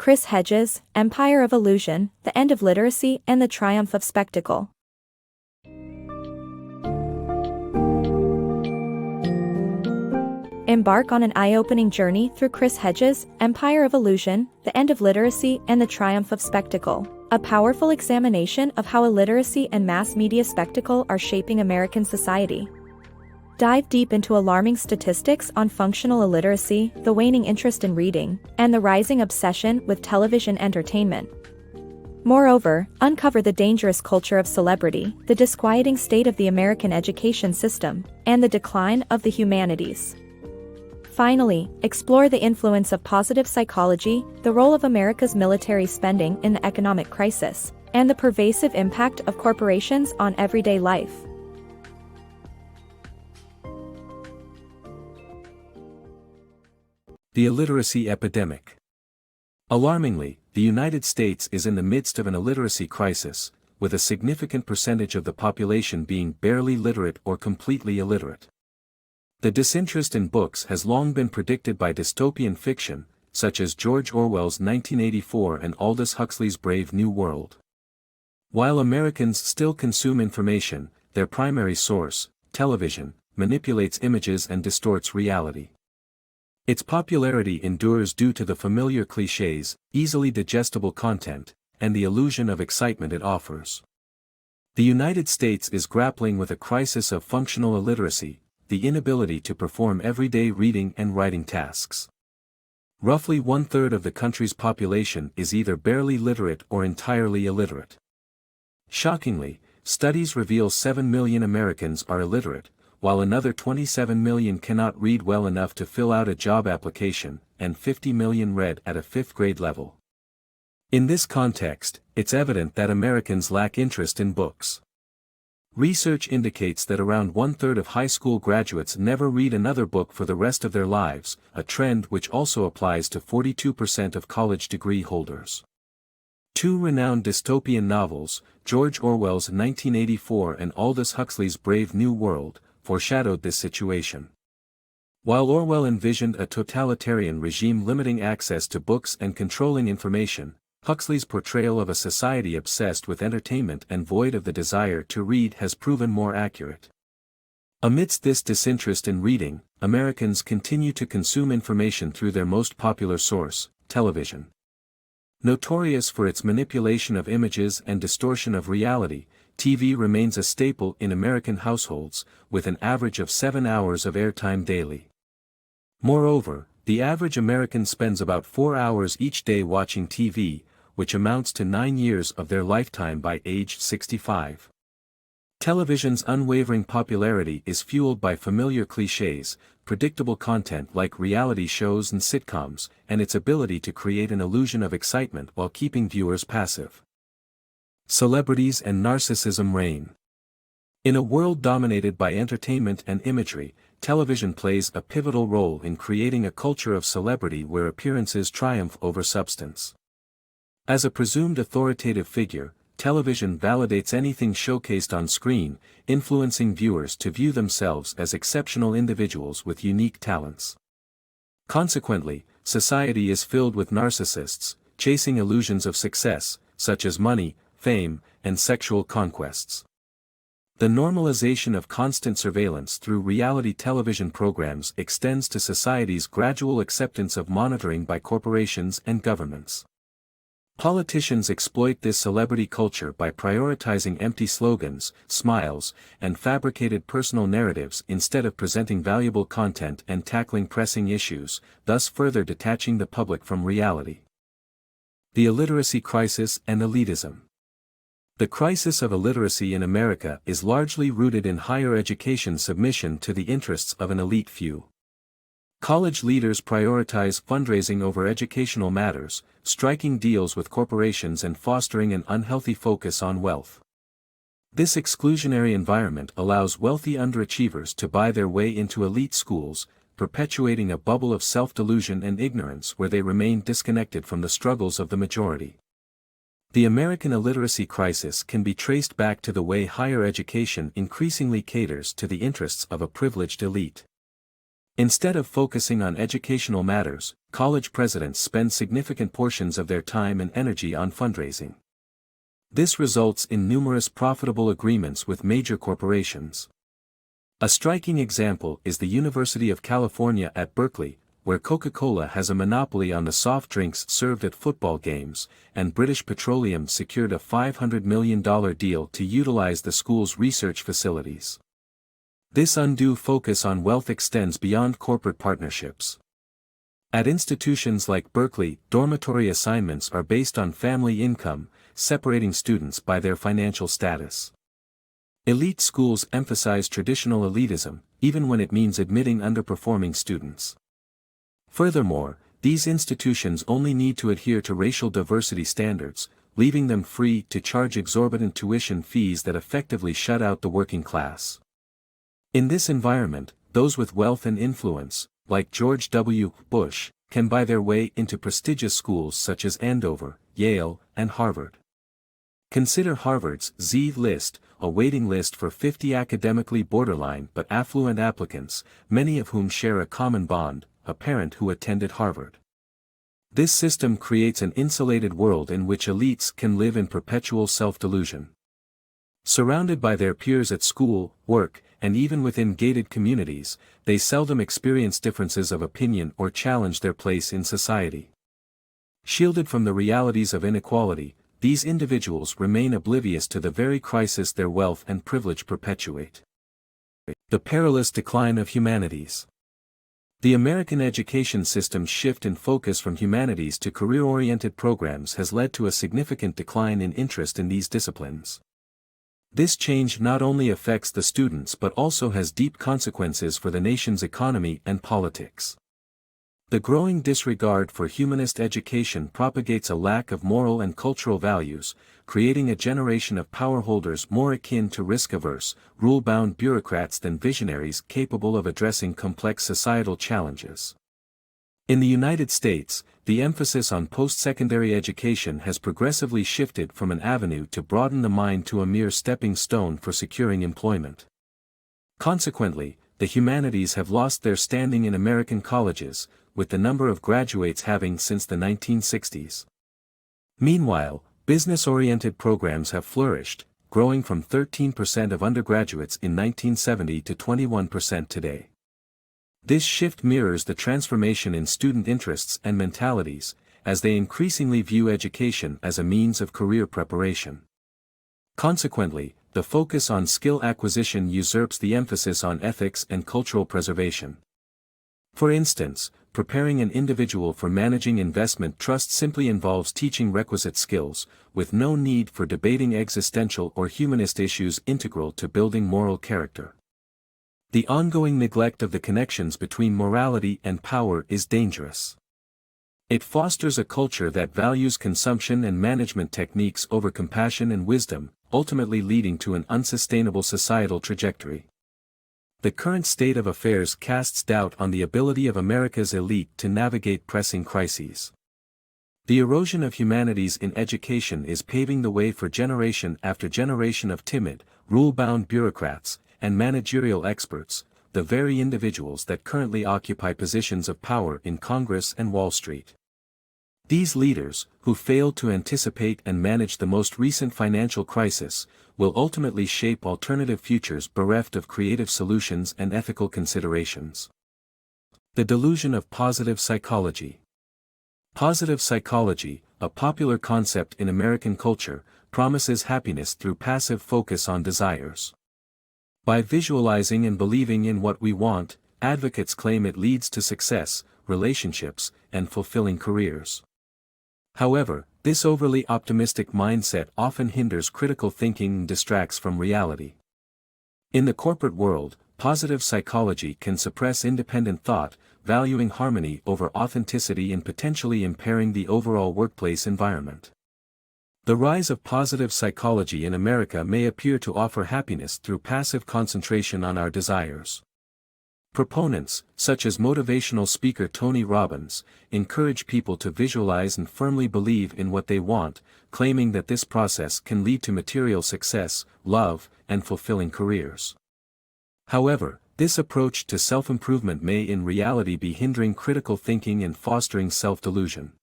Chris Hedges, Empire of Illusion, The End of Literacy and the Triumph of Spectacle. Embark on an eye-opening journey through Chris Hedges' Empire of Illusion, The End of Literacy and the Triumph of Spectacle, a powerful examination of how illiteracy and mass media spectacle are shaping American society. Dive deep into alarming statistics on functional illiteracy, the waning interest in reading, and the rising obsession with television entertainment. Moreover, uncover the dangerous culture of celebrity, the disquieting state of the American education system, and the decline of the humanities. Finally, explore the influence of positive psychology, the role of America's military spending in the economic crisis, and the pervasive impact of corporations on everyday life. The Illiteracy Epidemic. Alarmingly, the United States is in the midst of an illiteracy crisis, with a significant percentage of the population being barely literate or completely illiterate. The disinterest in books has long been predicted by dystopian fiction, such as George Orwell's 1984 and Aldous Huxley's Brave New World. While Americans still consume information, their primary source, television, manipulates images and distorts reality. Its popularity endures due to the familiar clichés, easily digestible content, and the illusion of excitement it offers. The United States is grappling with a crisis of functional illiteracy, the inability to perform everyday reading and writing tasks. Roughly one-third of the country's population is either barely literate or entirely illiterate. Shockingly, studies reveal 7 million Americans are illiterate, while another 27 million cannot read well enough to fill out a job application, and 50 million read at a fifth-grade level. In this context, it's evident that Americans lack interest in books. Research indicates that around one-third of high school graduates never read another book for the rest of their lives, a trend which also applies to 42% of college degree holders. Two renowned dystopian novels, George Orwell's 1984 and Aldous Huxley's Brave New World, foreshadowed this situation. While Orwell envisioned a totalitarian regime limiting access to books and controlling information, Huxley's portrayal of a society obsessed with entertainment and void of the desire to read has proven more accurate. Amidst this disinterest in reading, Americans continue to consume information through their most popular source, television. Notorious for its manipulation of images and distortion of reality, TV remains a staple in American households, with an average of 7 hours of airtime daily. Moreover, the average American spends about 4 hours each day watching TV, which amounts to 9 years of their lifetime by age 65. Television's unwavering popularity is fueled by familiar clichés, predictable content like reality shows and sitcoms, and its ability to create an illusion of excitement while keeping viewers passive. Celebrities and narcissism reign. In a world dominated by entertainment and imagery, television plays a pivotal role in creating a culture of celebrity where appearances triumph over substance. As a presumed authoritative figure, television validates anything showcased on screen, influencing viewers to view themselves as exceptional individuals with unique talents. Consequently, society is filled with narcissists, chasing illusions of success, such as money, fame, and sexual conquests. The normalization of constant surveillance through reality television programs extends to society's gradual acceptance of monitoring by corporations and governments. Politicians exploit this celebrity culture by prioritizing empty slogans, smiles, and fabricated personal narratives instead of presenting valuable content and tackling pressing issues, thus further detaching the public from reality. The illiteracy crisis and elitism. The crisis of illiteracy in America is largely rooted in higher education submission to the interests of an elite few. College leaders prioritize fundraising over educational matters, striking deals with corporations and fostering an unhealthy focus on wealth. This exclusionary environment allows wealthy underachievers to buy their way into elite schools, perpetuating a bubble of self-delusion and ignorance where they remain disconnected from the struggles of the majority. The American illiteracy crisis can be traced back to the way higher education increasingly caters to the interests of a privileged elite. Instead of focusing on educational matters, college presidents spend significant portions of their time and energy on fundraising. This results in numerous profitable agreements with major corporations. A striking example is the University of California at Berkeley, where Coca-Cola has a monopoly on the soft drinks served at football games, and British Petroleum secured a $500 million deal to utilize the school's research facilities. This undue focus on wealth extends beyond corporate partnerships. At institutions like Berkeley, dormitory assignments are based on family income, separating students by their financial status. Elite schools emphasize traditional elitism, even when it means admitting underperforming students. Furthermore, these institutions only need to adhere to racial diversity standards, leaving them free to charge exorbitant tuition fees that effectively shut out the working class. In this environment, those with wealth and influence, like George W. Bush, can buy their way into prestigious schools such as Andover, Yale, and Harvard. Consider Harvard's Z-list, a waiting list for 50 academically borderline but affluent applicants, many of whom share a common bond, a parent who attended Harvard. This system creates an insulated world in which elites can live in perpetual self-delusion. Surrounded by their peers at school, work, and even within gated communities, they seldom experience differences of opinion or challenge their place in society. Shielded from the realities of inequality, these individuals remain oblivious to the very crisis their wealth and privilege perpetuate. The perilous decline of humanities. The American education system's shift in focus from humanities to career-oriented programs has led to a significant decline in interest in these disciplines. This change not only affects the students but also has deep consequences for the nation's economy and politics. The growing disregard for humanist education propagates a lack of moral and cultural values, creating a generation of power holders more akin to risk-averse, rule-bound bureaucrats than visionaries capable of addressing complex societal challenges. In the United States, the emphasis on post-secondary education has progressively shifted from an avenue to broaden the mind to a mere stepping stone for securing employment. Consequently, the humanities have lost their standing in American colleges, with the number of graduates having since the 1960s. Meanwhile, business-oriented programs have flourished, growing from 13% of undergraduates in 1970 to 21% today. This shift mirrors the transformation in student interests and mentalities, as they increasingly view education as a means of career preparation. Consequently, the focus on skill acquisition usurps the emphasis on ethics and cultural preservation. For instance, preparing an individual for managing investment trust simply involves teaching requisite skills, with no need for debating existential or humanist issues integral to building moral character. The ongoing neglect of the connections between morality and power is dangerous. It fosters a culture that values consumption and management techniques over compassion and wisdom, ultimately leading to an unsustainable societal trajectory. The current state of affairs casts doubt on the ability of America's elite to navigate pressing crises. The erosion of humanities in education is paving the way for generation after generation of timid, rule-bound bureaucrats, and managerial experts, the very individuals that currently occupy positions of power in Congress and Wall Street. These leaders, who failed to anticipate and manage the most recent financial crisis, will ultimately shape alternative futures bereft of creative solutions and ethical considerations. The delusion of positive psychology. Positive psychology, a popular concept in American culture, promises happiness through passive focus on desires. By visualizing and believing in what we want, advocates claim it leads to success, relationships, and fulfilling careers. However, this overly optimistic mindset often hinders critical thinking and distracts from reality. In the corporate world, positive psychology can suppress independent thought, valuing harmony over authenticity and potentially impairing the overall workplace environment. The rise of positive psychology in America may appear to offer happiness through passive concentration on our desires. Proponents, such as motivational speaker Tony Robbins, encourage people to visualize and firmly believe in what they want, claiming that this process can lead to material success, love, and fulfilling careers. However, This approach to self-improvement may in reality be hindering critical thinking and fostering self-delusion.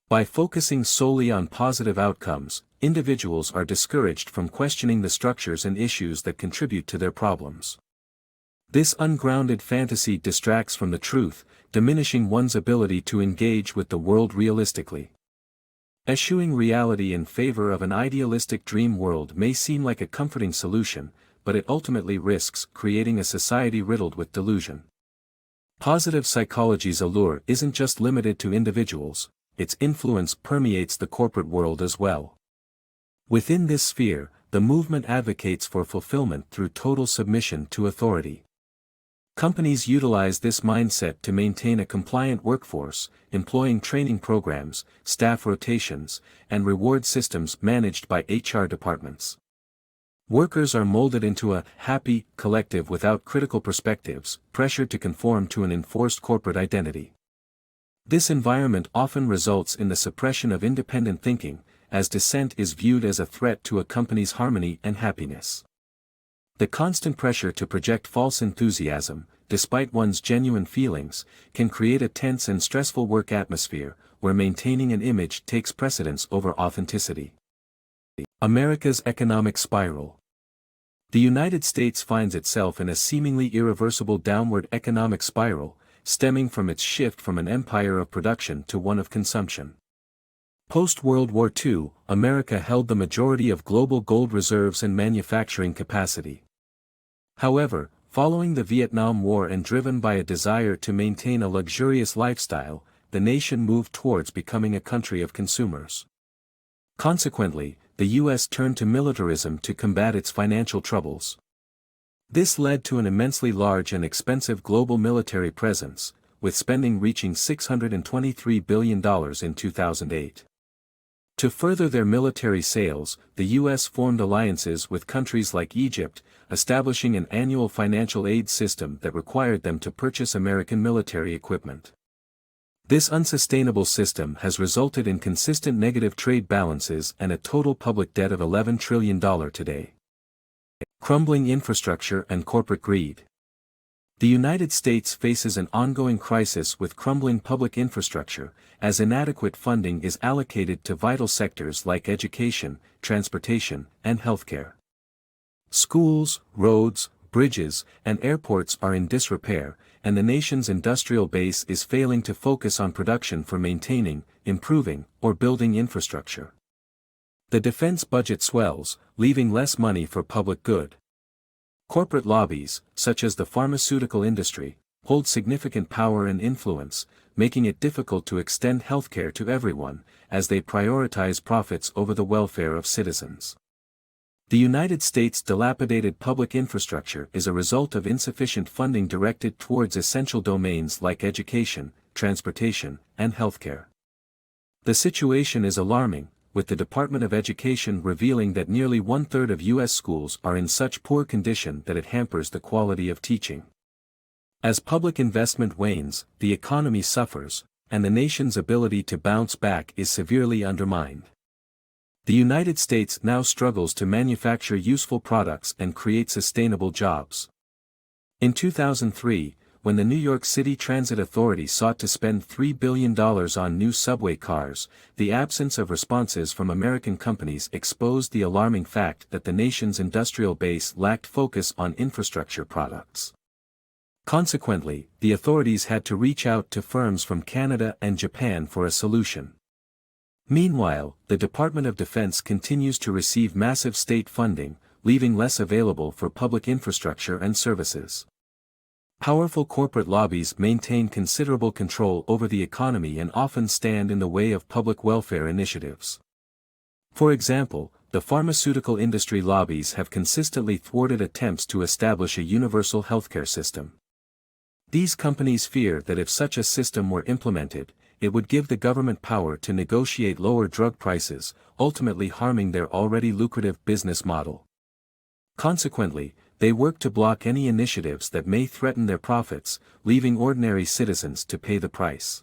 By focusing solely on positive outcomes, individuals are discouraged from questioning the structures and issues that contribute to their problems. This ungrounded fantasy distracts from the truth, diminishing one's ability to engage with the world realistically. Eschewing reality in favor of an idealistic dream world may seem like a comforting solution, but it ultimately risks creating a society riddled with delusion. Positive psychology's allure isn't just limited to individuals, its influence permeates the corporate world as well. Within this sphere, the movement advocates for fulfillment through total submission to authority. Companies utilize this mindset to maintain a compliant workforce, employing training programs, staff rotations, and reward systems managed by HR departments. Workers are molded into a happy collective without critical perspectives, pressured to conform to an enforced corporate identity. This environment often results in the suppression of independent thinking, as dissent is viewed as a threat to a company's harmony and happiness. The constant pressure to project false enthusiasm, despite one's genuine feelings, can create a tense and stressful work atmosphere, where maintaining an image takes precedence over authenticity. America's economic spiral. The United States finds itself in a seemingly irreversible downward economic spiral, stemming from its shift from an empire of production to one of consumption. Post-World War II, America held the majority of global gold reserves and manufacturing capacity. However, following the Vietnam War and driven by a desire to maintain a luxurious lifestyle, the nation moved towards becoming a country of consumers. Consequently, the U.S. turned to militarism to combat its financial troubles. This led to an immensely large and expensive global military presence, with spending reaching $623 billion in 2008. To further their military sales, the U.S. formed alliances with countries like Egypt, establishing an annual financial aid system that required them to purchase American military equipment. This unsustainable system has resulted in consistent negative trade balances and a total public debt of $11 trillion today. Crumbling infrastructure and corporate greed. The United States faces an ongoing crisis with crumbling public infrastructure, as inadequate funding is allocated to vital sectors like education, transportation, and healthcare. Schools, roads, bridges, and airports are in disrepair, and the nation's industrial base is failing to focus on production for maintaining, improving, or building infrastructure. The defense budget swells, leaving less money for public good. Corporate lobbies, such as the pharmaceutical industry, hold significant power and influence, making it difficult to extend healthcare to everyone, as they prioritize profits over the welfare of citizens. The United States' dilapidated public infrastructure is a result of insufficient funding directed towards essential domains like education, transportation, and healthcare. The situation is alarming, with the Department of Education revealing that nearly one-third of U.S. schools are in such poor condition that it hampers the quality of teaching. As public investment wanes, the economy suffers, and the nation's ability to bounce back is severely undermined. The United States now struggles to manufacture useful products and create sustainable jobs. In 2003, when the New York City Transit Authority sought to spend $3 billion on new subway cars, the absence of responses from American companies exposed the alarming fact that the nation's industrial base lacked focus on infrastructure products. Consequently, the authorities had to reach out to firms from Canada and Japan for a solution. Meanwhile, the Department of Defense continues to receive massive state funding, leaving less available for public infrastructure and services. Powerful corporate lobbies maintain considerable control over the economy and often stand in the way of public welfare initiatives. For example, the pharmaceutical industry lobbies have consistently thwarted attempts to establish a universal healthcare system. These companies fear that if such a system were implemented, it would give the government power to negotiate lower drug prices, ultimately harming their already lucrative business model. Consequently, they work to block any initiatives that may threaten their profits, leaving ordinary citizens to pay the price.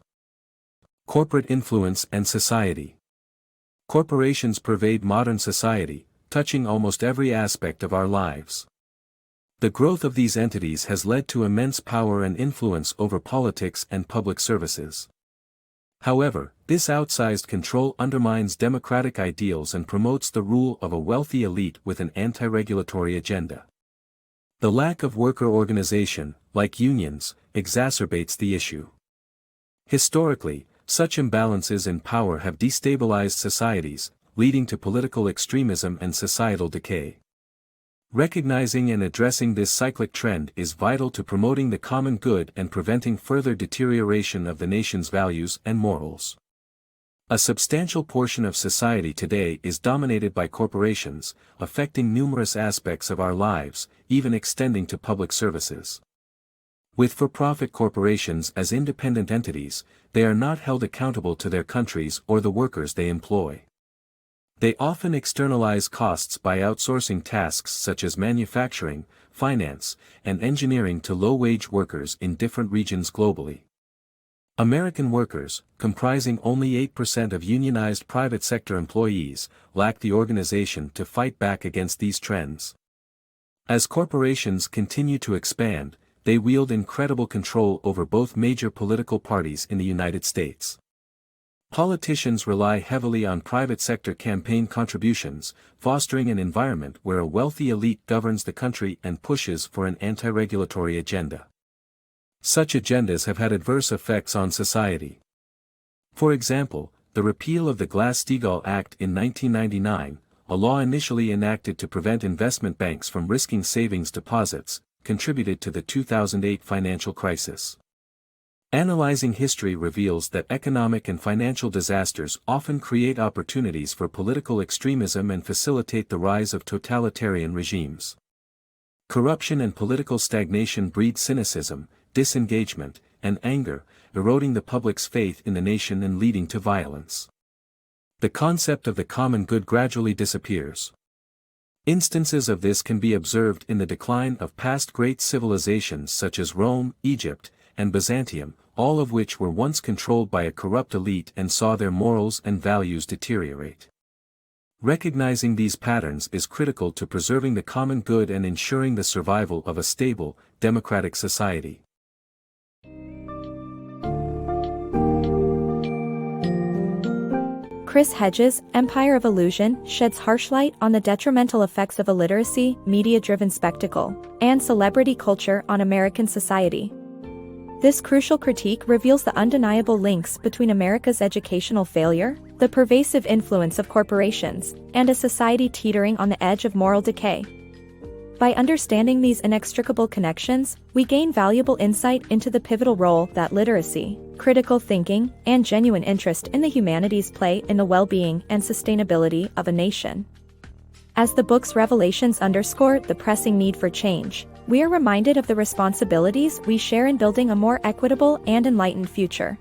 Corporate influence and society. Corporations pervade modern society, touching almost every aspect of our lives. The growth of these entities has led to immense power and influence over politics and public services. However, this outsized control undermines democratic ideals and promotes the rule of a wealthy elite with an anti-regulatory agenda. The lack of worker organization, like unions, exacerbates the issue. Historically, such imbalances in power have destabilized societies, leading to political extremism and societal decay. Recognizing and addressing this cyclic trend is vital to promoting the common good and preventing further deterioration of the nation's values and morals. A substantial portion of society today is dominated by corporations, affecting numerous aspects of our lives, even extending to public services. With for-profit corporations as independent entities, they are not held accountable to their countries or the workers they employ. They often externalize costs by outsourcing tasks such as manufacturing, finance, and engineering to low-wage workers in different regions globally. American workers, comprising only 8% of unionized private sector employees, lack the organization to fight back against these trends. As corporations continue to expand, they wield incredible control over both major political parties in the United States. Politicians rely heavily on private sector campaign contributions, fostering an environment where a wealthy elite governs the country and pushes for an anti-regulatory agenda. Such agendas have had adverse effects on society. For example, the repeal of the Glass-Steagall Act in 1999, a law initially enacted to prevent investment banks from risking savings deposits, contributed to the 2008 financial crisis. Analyzing history reveals that economic and financial disasters often create opportunities for political extremism and facilitate the rise of totalitarian regimes. Corruption and political stagnation breed cynicism, disengagement, and anger, eroding the public's faith in the nation and leading to violence. The concept of the common good gradually disappears. Instances of this can be observed in the decline of past great civilizations such as Rome, Egypt, and Byzantium, all of which were once controlled by a corrupt elite and saw their morals and values deteriorate. Recognizing these patterns is critical to preserving the common good and ensuring the survival of a stable, democratic society. Chris Hedges' Empire of Illusion sheds harsh light on the detrimental effects of illiteracy, media-driven spectacle, and celebrity culture on American society. This crucial critique reveals the undeniable links between America's educational failure, the pervasive influence of corporations, and a society teetering on the edge of moral decay. By understanding these inextricable connections, we gain valuable insight into the pivotal role that literacy, critical thinking, and genuine interest in the humanities play in the well-being and sustainability of a nation. As the book's revelations underscore the pressing need for change, we are reminded of the responsibilities we share in building a more equitable and enlightened future.